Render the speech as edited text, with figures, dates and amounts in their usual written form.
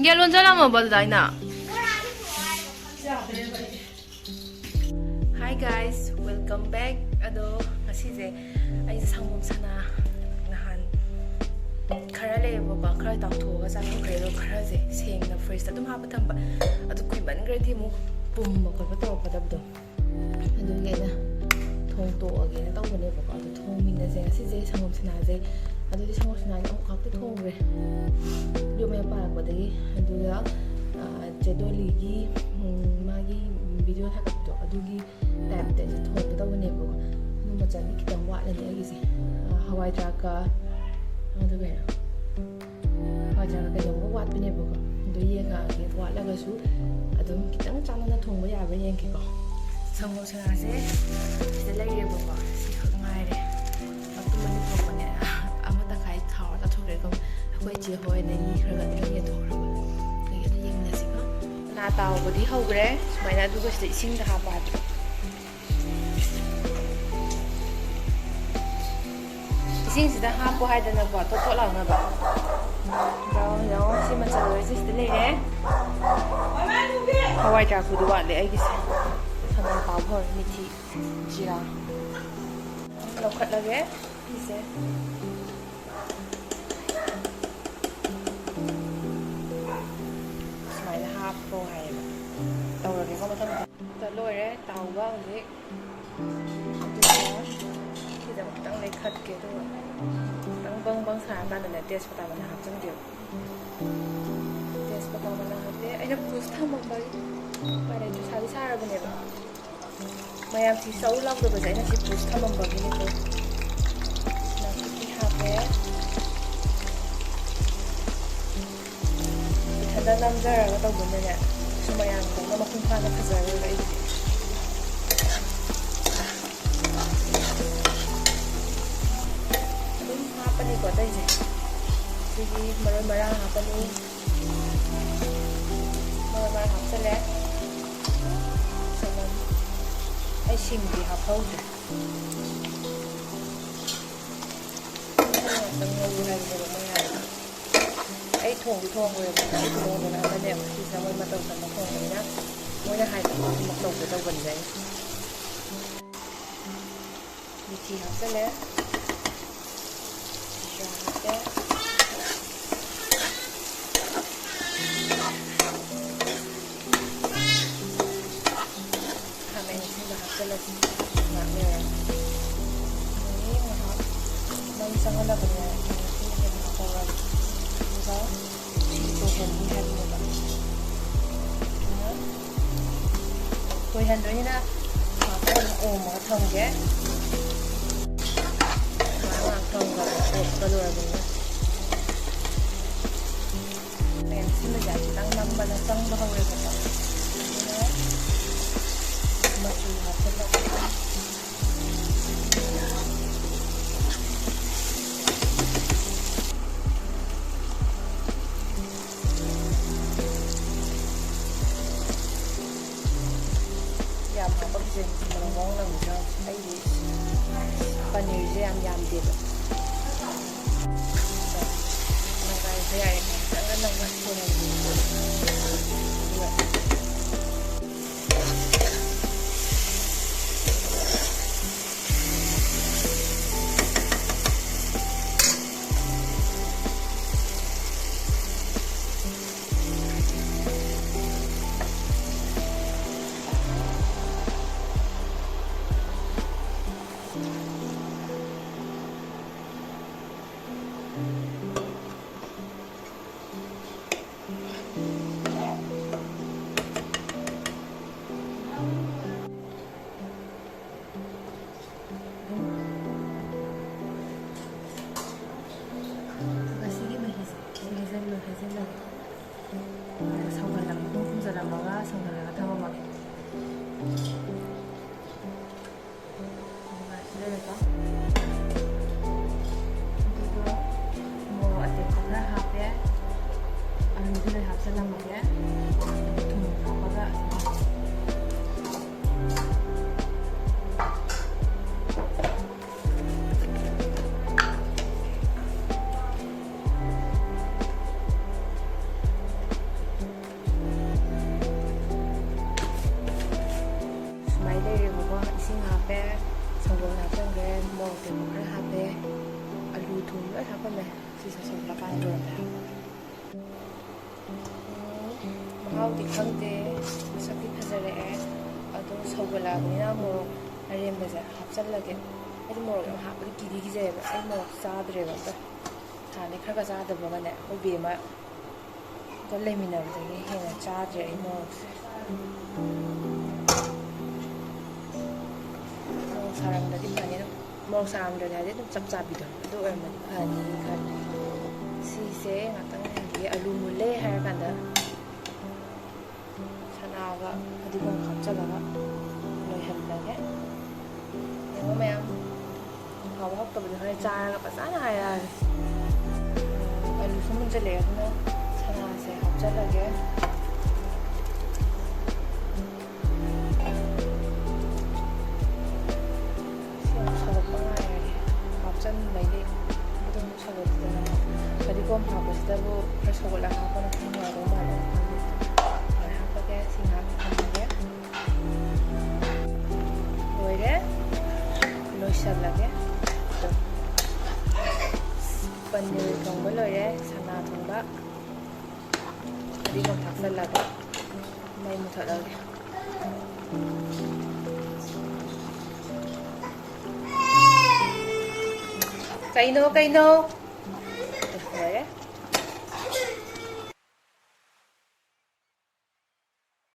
ꯌꯦꯜꯂꯣꯟ ꯆꯠꯂꯝꯃꯕ ꯑꯗꯨꯗ ꯑꯩꯅ Hi guys, welcome back. ꯑꯗꯣ ꯉꯁꯤꯁꯦ ꯑꯩꯁꯦ ꯁꯪꯒꯣꯝ ꯁꯅꯥ ꯅꯍꯥꯟ ꯈꯔ ꯂꯩꯌꯦꯕꯀꯣ ꯈꯔ ꯇꯥꯎꯊꯣꯛꯑꯒ ꯆꯥꯊꯣꯛꯈ꯭ꯔꯦ ꯑꯗꯣ ꯈꯔꯁꯦ ꯁꯦꯡꯅ ꯐ꯭ꯔꯤꯖꯇ ꯑꯗꯨꯝ ꯍꯥꯞꯄ ꯊꯝꯕ ꯑꯗꯨ ꯀꯨꯏꯃꯟꯈ꯭ꯔꯗꯤ ꯑꯃꯨꯛ ꯄꯨꯝꯕ ꯈꯣꯠꯄ ꯇꯧꯔꯛꯀꯗꯕꯗꯣ ꯑꯗꯨꯒꯤ ꯑꯩꯅ ꯊꯣꯡꯇꯣꯛꯑꯒꯦꯅ ꯇꯧꯕꯅꯦꯕꯀꯣ ꯑꯗꯣ ꯊꯣꯡꯃꯤꯟꯅꯁꯦ ꯉꯁꯤꯁꯦ ꯁꯪꯒꯣꯝ ꯁꯅꯥꯁꯦ ꯑꯗꯨꯗꯤ ꯁꯪꯒꯣꯝ ꯁꯅꯥꯁꯦ ꯑꯃꯨꯛ ꯈꯛꯇꯤ ꯊꯣꯡꯈ꯭ꯔꯦ ꯚꯤꯗꯤꯑꯣ ꯃꯌꯥꯝ ꯄꯥꯔꯛꯄꯗꯒꯤ ꯑꯗꯨꯒ ꯆꯦꯗꯣꯂꯤꯒꯤ ꯃꯥꯒꯤ ꯚꯤꯗꯤꯑꯣ ꯊꯥꯒꯠꯄꯗꯣ ꯑꯗꯨꯒꯤ ꯇꯥꯏꯞꯇ ꯑꯩꯁꯦ ꯊꯣꯡꯒꯗꯧꯕꯅꯦꯕꯀꯣ ꯑꯗꯨ ꯃꯆꯜꯗꯤ ꯈꯤꯇꯪ ꯋꯥꯠꯂꯅꯤ ꯑꯩꯒꯤꯁꯦ ꯍꯋꯥꯏꯗ꯭ꯔꯥꯛꯀ ꯑꯗꯨꯒ ꯍꯋꯥꯏꯗ꯭ꯔꯥꯛꯀ ꯀꯩꯅꯣꯝꯒ ꯋꯥꯠꯄꯅꯦꯕꯀꯣ ꯑꯗꯨ ꯌꯦꯡꯉꯛꯑꯒꯦ ꯋꯥꯠꯂꯒꯁꯨ ꯑꯗꯨꯝ ꯈꯤꯇꯪ ꯆꯥꯟꯅꯅ ꯊꯣꯡꯕ ꯌꯥꯕ꯭ꯔꯥ ꯌꯦꯡꯒꯦꯀꯣ ꯁꯪꯒꯣꯝ ꯁꯅꯥꯁꯦ ꯁꯤꯗ ꯂꯩꯔꯦꯕꯀꯣ ꯁꯤꯈꯛ ꯉꯥꯏꯔꯦ ꯃꯇꯨꯝ ꯑꯅꯤ ꯊꯣꯛꯄꯅꯦ ꯑꯃ ꯇꯪꯈꯥꯏ ꯊꯥꯎꯔ ꯆꯥꯊꯣꯛꯈ꯭ꯔꯦꯀꯣ ꯑꯩꯈꯣꯏ ꯏꯆꯦ ꯍꯣꯏ ꯑꯗꯒꯤ ꯈꯔ ꯑꯗꯨꯝ ꯌꯦꯟꯊꯣꯛꯈ꯭ꯔꯕ ꯑꯗꯒꯤ ꯑꯗꯨ ꯌꯦꯡꯃꯤꯟꯅꯁꯤꯀꯣ ꯁꯅꯥ ꯇꯥꯎꯕꯗꯤ ꯍꯧꯈ꯭ꯔꯦ ꯁꯨꯃꯥꯏꯅ ꯑꯗꯨꯒ ꯁꯤꯗ ꯏꯁꯤꯡꯗ ꯍꯥꯞꯄ ꯍꯥꯏꯕ ꯏꯁꯤꯡꯁꯤꯗ ꯍꯥꯞꯄꯣ ꯍꯥꯏꯗꯅꯀꯣ ꯊꯣꯠ ꯂꯥꯎꯅꯕ ꯌꯥꯎ ꯁꯤ ꯃꯆꯜ ꯑꯣꯏꯔꯤꯁꯦ ꯁꯤꯗ ꯂꯩꯔꯦ ꯍꯋꯥꯏꯗ꯭ꯔꯥꯛꯄꯨꯗꯤ ꯋꯥꯠꯂꯦ ꯑꯩꯒꯤꯁꯦ ꯁꯅꯥ ꯇꯥꯎꯕ ꯍꯧꯔꯦ ꯃꯤꯊꯤ ꯖꯤꯔꯥ ꯂꯧꯈꯠꯂꯒꯦ ꯁꯤꯁꯦ ꯁꯨꯃꯥꯏꯅ ꯍꯥꯞꯄꯣ ꯍꯥꯏꯌꯦꯕ ꯇꯧꯔꯒꯦꯀꯣ ꯃꯊꯪ ꯂꯣꯏꯔꯦ ꯇꯥꯎꯕ ꯍꯧꯖꯤꯛ ꯑꯗꯨꯒ ꯁꯤꯗ ꯑꯃꯨꯛꯇꯪ ꯂꯩꯈꯠꯀꯦ ꯑꯗꯨꯒ ꯈꯤꯇꯪ ꯕꯪ ꯕꯪ ꯁꯥꯔꯀꯥꯟꯗꯅꯦ ꯇꯦꯖꯄꯇꯥ ꯃꯅꯥ ꯍꯥꯞꯆꯤꯟꯒꯦꯕ ꯇꯦꯖꯄꯇꯥ ꯃꯅꯥ ꯍꯥꯞꯄꯦ ꯑꯩꯅ ꯕꯨꯁ ꯊꯝꯃꯝꯕꯒꯤ ꯎꯄꯥꯏ ꯂꯩꯇ꯭ꯔꯦ ꯁꯥꯗꯤ ꯁꯥꯔꯕꯅꯦꯕ ꯃꯌꯥꯝꯁꯤ ꯆꯧ ꯂꯥꯎꯗꯕꯁꯦ ꯑꯩꯅ ꯁꯤ ꯕꯨꯁ ꯊꯝꯃꯝꯕꯒꯤꯅꯤꯀꯣ ꯅꯥꯀꯨꯞꯄꯤ ꯍꯥꯞꯄꯦ ꯏꯊꯟꯇ ꯅꯝꯖꯔꯒ ꯇꯧꯕꯅꯤꯅꯦ ꯁꯨ ꯃꯌꯥꯝꯗꯧꯅ ꯃꯄꯨꯡ ꯐꯥꯅ ꯐꯖꯔꯣꯏꯕ ꯑꯩꯒꯤꯗꯤ ꯑꯗꯨꯝ ꯍꯥꯞꯄꯅꯤꯀꯣ ꯑꯇꯩꯁꯦ ꯁꯤꯒꯤ ꯃꯔꯣꯏ ꯃꯔꯥꯡ ꯍꯥꯞꯄꯅꯤ ꯃꯔꯣꯏ ꯃꯔꯥꯡ ꯍꯥꯞꯆꯜꯂꯦ ꯆꯅꯝ ꯑꯩ ꯁꯤꯡꯗꯤ ꯍꯥꯞꯍꯧꯗ꯭ꯔꯦ ꯉꯥꯛꯇꯪ ꯉꯧ ꯍꯥꯏꯕꯅꯦꯕ ꯃꯣꯏ ꯍꯥꯏꯕ ꯑꯩ ꯊꯣꯡꯗꯤ ꯊꯣꯡꯈ꯭ꯔꯦꯕ ꯑꯩ ꯊꯣꯡꯗꯅ ꯑꯃꯅꯦꯕ ꯁꯤꯁꯤꯅ ꯃꯣꯏ ꯃꯇꯧ ꯇꯝꯕ ꯊꯣꯡꯕꯅꯤꯅ ꯃꯣꯏꯅ ꯍꯥꯏꯕꯗꯣ ꯑꯗꯨꯃꯛ ꯇꯧꯒꯦ ꯇꯧꯕꯅꯤꯗ ꯑꯩ ꯃꯤꯊꯤ ꯍꯥꯞꯆꯜꯂꯦ ꯖꯤꯔꯥ ꯍꯥꯞꯄꯦ ꯈꯥꯃꯦꯟ ꯑꯁꯤꯟꯕ ꯍꯥꯞꯆꯜꯂꯁꯤ ꯉꯥꯛ ꯂꯩꯔꯒ ꯉꯥꯏꯍꯥꯛ ꯃꯩ ꯆꯪꯍꯜꯂꯕꯅꯦ ꯁꯤꯅ ꯍꯦꯟꯅ ꯍꯥꯞꯍꯧꯔꯒ ꯑꯗꯨꯒ ꯁꯤ ꯇꯣꯏꯍꯟꯅꯤ ꯍꯥꯏꯕꯅꯦꯕ ꯇꯣꯏꯍꯟꯗꯣꯏꯅꯤꯅ ꯉꯥꯛꯇꯪ ꯑꯣꯝꯃꯒ ꯊꯝꯒꯦ ꯉꯥꯏꯍꯥꯛ ꯊꯝꯈ꯭ꯔꯒ ꯑꯣꯠꯄ ꯂꯣꯏꯔꯕꯅꯤꯅ ꯈꯥꯃꯦꯟ ꯑꯁꯤꯟꯕꯁꯦ ꯈꯤꯇꯪ ꯅꯝꯕꯅ ꯆꯪꯕ ꯍꯧꯔꯦꯕꯀꯣ ꯑꯗꯨꯅ ꯃꯆꯨ ꯍꯥꯞꯆꯤꯜꯂꯒ ꯌꯥꯝ ꯍꯥꯞꯄꯛꯁꯦ ꯃꯔꯣꯡ ꯅꯪꯗ꯭ꯔꯥ ꯑꯩꯗꯤ ꯄꯅꯤꯔꯁꯦ ꯌꯥꯝ ꯌꯥꯝꯗꯦꯕ ꯅꯪꯒꯥꯏꯕ ꯌꯥꯏ ꯈꯤꯇꯪꯒ ꯅꯪꯒ ꯊꯣꯡꯍꯟꯒꯦ ꯑꯗꯨꯒ ꯂꯣꯏ ꯍꯥꯞꯄꯝꯃꯦ ꯁꯤꯁꯦ ꯁꯧꯒꯠꯂꯀꯥꯟꯗ ꯂꯣꯏꯔꯝꯃꯦ ꯃꯍꯥꯎꯗꯤ ꯈꯪꯗꯦ ꯃꯁꯛꯇꯤ ꯐꯖꯔꯛꯑꯦ ꯑꯗꯣ ꯁꯧꯒꯠꯂꯛꯑꯕꯅꯤꯅ ꯃꯣꯔꯣꯛ ꯑꯔꯦꯝꯕꯁꯦ ꯍꯥꯞꯆꯜꯂꯒꯦ ꯑꯩꯗꯤ ꯃꯣꯔꯣꯛ ꯌꯥꯝ ꯍꯥꯞꯄꯗꯤ ꯀꯤꯖꯩꯑꯕ ꯑꯩ ꯃꯣꯔꯣꯛ ꯆꯥꯗ꯭ꯔꯦꯕ ꯑꯝꯇ ꯍꯥꯟꯅꯗꯤ ꯈꯔ ꯆꯥꯗꯕꯒꯅꯦ ꯑꯩꯈꯣꯏ ꯕꯦꯝꯃꯒ ꯂꯩꯃꯤꯟꯅꯕꯗꯒꯤ ꯍꯦꯟꯅ ꯆꯥꯗ꯭ꯔꯦ ꯑꯩ ꯃꯣꯔꯣꯛꯁꯦ ꯃꯣꯔꯣꯛ ꯁꯥꯔꯝꯗ꯭ꯔꯗꯤ ꯐꯅꯤ ꯑꯗꯨꯝ ꯃꯣꯔꯣꯛ ꯁꯥꯔꯝꯗ꯭ꯔꯗꯤ ꯍꯥꯏꯗꯤ ꯑꯗꯨꯝ ꯆꯞ ꯆꯥꯕꯤꯗꯣ ꯑꯗꯨ ꯑꯣꯏꯔꯝꯃꯗꯤ ꯐꯅꯤ ꯈꯜꯂꯤ ꯁꯤꯁꯦ ꯉꯥꯛꯇꯪ ꯂꯩꯔꯒ ꯑꯂꯨ ꯃꯨꯜꯂꯦ ꯍꯥꯏꯔꯀꯥꯟꯗ ꯁꯅꯥꯒ ꯐꯗꯤꯒꯣꯝ ꯍꯥꯞꯆꯜꯂꯒ ꯂꯣꯏꯍꯜꯂꯒꯦ ꯌꯦꯡꯉꯣ ꯃꯌꯥꯝ ꯍꯥꯎꯕ ꯍꯥꯎꯇꯕꯗꯤ ꯍꯣꯔꯦꯟ ꯆꯥꯔꯒ ꯐꯖꯅ ꯍꯥꯏꯔꯛꯑꯒꯦ ꯑꯂꯨꯁꯨ ꯃꯨꯟꯖꯜꯂꯛꯑꯦ ꯑꯗꯨꯅ ꯁꯅꯥꯁꯦ ꯍꯥꯞꯆꯜꯂꯒꯦ ꯁꯧꯒꯠꯄ ꯉꯥꯏꯔꯒꯦ ꯍꯥꯞꯆꯟꯕꯩꯗꯤ ꯑꯗꯨꯝ ꯁꯧꯒꯠꯇꯅ ꯐꯗꯤꯒꯣꯝ ꯍꯥꯞꯄꯁꯤꯗꯕꯨ ꯈꯔ ꯁꯧꯒꯠꯂꯒ ꯍꯥꯞꯄꯅ ꯈꯔ ꯅꯨꯡꯉꯥꯏꯗꯧ ꯃꯥꯜꯂꯦ ꯈꯪꯗꯦ ꯍꯥꯞꯄꯒꯦ ꯁꯤ ꯉꯥꯏꯍꯥꯛ ꯊꯝꯃꯒꯦ ꯂꯣꯏꯔꯦ ꯂꯣꯏꯁꯜꯂꯒꯦ ꯄꯅꯤꯔ ꯊꯣꯡꯕ ꯂꯣꯏꯔꯦ ꯁꯅꯥ ꯊꯣꯡꯕ ꯐꯗꯤꯒꯣꯝ ꯊꯥꯛꯆꯜꯂꯒ ꯃꯩ ꯃꯨꯊꯠꯂꯒꯦ ꯀꯩꯅꯣ